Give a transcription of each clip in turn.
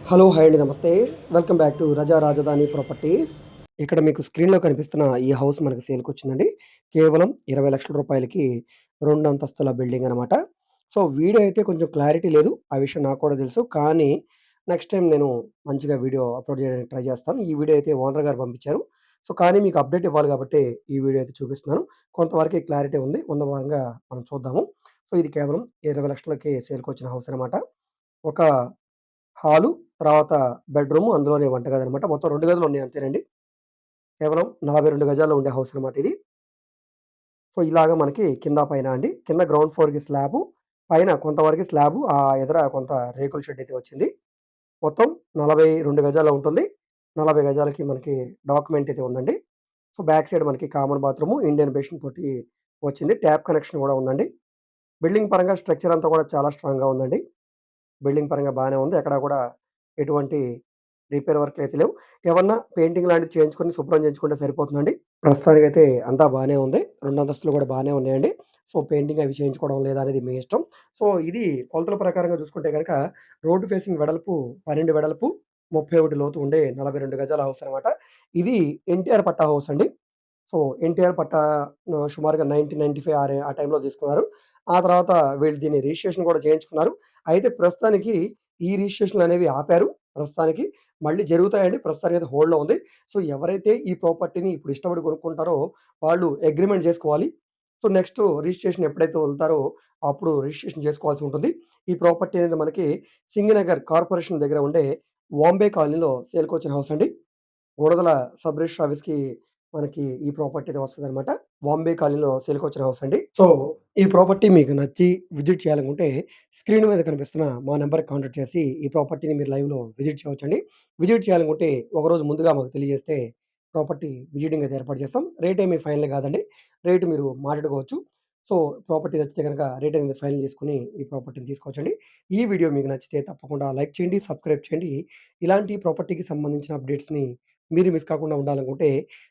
Hello! Hi అండి. నమస్తే. Welcome back to రజా రాజధాని ప్రాపర్టీస్. ఇక్కడ మీకు స్క్రీన్‌లో కనిపిస్తున్న ఈ హౌస్ మనకు సేల్‌కొచ్చిందండి. కేవలం 20,00,000 రూపాయలకి 2 అంతస్తుల బిల్డింగ్ అనమాట. సో, వీడియో అయితే కొంచెం క్లారిటీ లేదు. ఆ విషయం నాకు కూడా తెలుసు. కానీ నెక్స్ట్ టైమ్ నేను మంచిగా వీడియో అప్‌లోడ్ చేయడానికి ట్రై చేస్తాను. ఈ వీడియో అయితే ఓనర్ గారు పంపించారు. సో, కానీ మీకు అప్డేట్ ఇవ్వాలి కాబట్టి ఈ వీడియో అయితే చూపిస్తున్నాను. కొంతవరకే క్లారిటీ ఉంది. ఉన్న భాగంగా మనం చూద్దాము. సో, ఇది కేవలం 20,00,000కి సేల్‌కొచ్చిన హౌస్ అనమాట. ఒక హాలు, తర్వాత బెడ్‌రూము, అందులోనే వంటగదనమాట. మొత్తం 2 గదులున్నాయి అంతేనండి. కేవలం 42 గజాల్లో ఉండే హౌస్ అనమాట ఇది. సో, ఇలాగ మనకి కింద, పైన అండి. కింద గ్రౌండ్ ఫ్లోర్‌కి స్లాబు, పైన కొంతవరకి స్లాబు, ఎదర కొంత రేకుల షెడ్ అయితే వచ్చింది. మొత్తం 42 గజాల్లో ఉంటుంది. 40 గజాలకి మనకి డాక్యుమెంట్ అయితే ఉందండి. సో, బ్యాక్ సైడ్ మనకి కామన్ బాత్రూము, ఇండియన్ బేసిన్ తోటి వచ్చింది. ట్యాప్ కనెక్షన్ గూడా ఉందండి. బిల్డింగ్ పరంగా స్ట్రక్చర్ అంతా కూడా చాలా స్ట్రాంగ్‌గా ఉందండి. బిల్డింగ్ పరంగా బానే ఉంది. ఎక్కడా కూడా ఎటువంటి రిపేర్ వర్క్‌లయితే లేవు. ఏమన్నా పెయింటింగ్ లాంటిది చేయించుకొని శుభ్రం చేయించుకుంటే సరిపోతుందండి. ప్రస్తుతానికైతే అంతా బానే ఉంది. 2 అంతస్తులు కూడా బానే ఉన్నాయండి. సో, పెయింటింగ్ అవి చేయించుకోవడం లేదా అనేది మీ ఇష్టం. సో, ఇది కొలతల ప్రకారంగా చూసుకుంటే గనక రోడ్ ఫేసింగ్ వెడల్పు 12 వెడల్పు, 31 లోతు ఉండే 42 గజాల హౌస్ అనమాట. ఇది ఎన్టీఆర్ పట్టా హౌస్ అండి. సో, ఎన్టీఆర్ పట్టా సుమారుగా 1995 ఆ టైంలో తీసుకున్నారు. ఆ తర్వాత వీళ్ళు దీన్ని రిజిస్ట్రేషన్ కూడా చేయించుకున్నారు. అయితే ప్రస్తుతానికి ఈ రిజిస్ట్రేషన్‌లనేవి ఆపారు. ప్రస్తుతానికి మళ్ళీ జరుగుతాయండి. ప్రస్తుతానికైతే హోల్డ్‌లో ఉంది. సో, ఎవరైతే ఈ ప్రాపర్టీని ఇప్పుడు ఇష్టపడి కొనుక్కుంటారో వాళ్ళు అగ్రీమెంట్ జేసుకోవాలి. సో, నెక్స్ట్ రిజిస్ట్రేషన్ ఎప్పుడైతే వదులుతారో అప్పుడు రిజిస్ట్రేషన్ చేసుకోవాల్సి ఉంటుంది. ఈ ప్రాపర్టీ అనేది మనకి సింగనగర్ కార్పొరేషన్ దగ్గర ఉండే వాంబే కాలనీలో సేల్‌కొచ్చిన హౌస్ అండి. గూడదల సబ్ రిజిస్టర్ ఆఫీస్‌కి మనకి ఈ ప్రాపర్టీ అయితే వస్తదనమాట. వాంబే కాలనీలో సేల్‌కొచ్చిన హౌస్ అండి. సో, ఈ ప్రాపర్టీ మీకు నచ్చి విజిట్ చేయాలనుకుంటే స్క్రీన్ మీద కనిపిస్తున్న మా నంబర్‌కి కాంటాక్ట్ చేసి ఈ ప్రాపర్టీని మీరు లైవ్‌లో విజిట్ చేయవచ్చండి. విజిట్ చేయాలనుకుంటే ఒకరోజు ముందుగా మాకు తెలియజేస్తే ప్రాపర్టీ విజిటింగ్ అయితే ఏర్పాటు చేస్తాం. రేట్ ఏమి ఫైనల్ కాదండి. రేట్ మీరు మాట్లాడుకోవచ్చు. సో, ప్రాపర్టీ నచ్చితే గనక రేట్ అనేది ఫైనల్ చేసుకొని ఈ ప్రాపర్టీని తీసుకోవచ్చండి. ఈ వీడియో మీకు నచ్చితే తప్పకుండా లైక్ చేయండి, సబ్స్క్రైబ్ చేయండి. ఇలాంటి ప్రాపర్టీకి సంబంధించిన అప్డేట్స్‌ని మీరు మిస్ కాకుండా ఉండాలనుకుంటే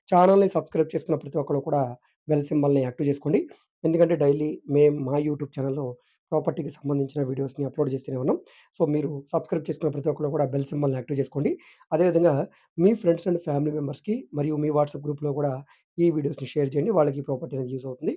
ఛానెల్‌ని సబ్స్క్రైబ్ చేసుకున్న ప్రతి ఒక్కళ్ళు కూడా బెల్ సింబల్‌ని యాక్టివ్ చేసుకోండి. ఎందుకంటే డైలీ మేము మా యూట్యూబ్ ఛానెల్‌లో ప్రాపర్టీకి సంబంధించిన వీడియోస్‌ని అప్‌లోడ్ చేస్తూనే ఉన్నాం. సో, మీరు సబ్స్క్రైబ్ చేసుకున్న ప్రతి ఒక్కళ్ళు కూడా బెల్ సింబల్‌ని యాక్టివ్ చేసుకోండి. అదేవిధంగా మీ ఫ్రెండ్స్ అండ్ ఫ్యామిలీ మెంబర్స్‌కి మరియు మీ వాట్సాప్ గ్రూప్‌లో కూడా ఈ వీడియోస్‌ని షేర్ చేయండి. వాళ్ళకి ఈ ప్రాపర్టీ అనేది యూజ్ అవుతుంది.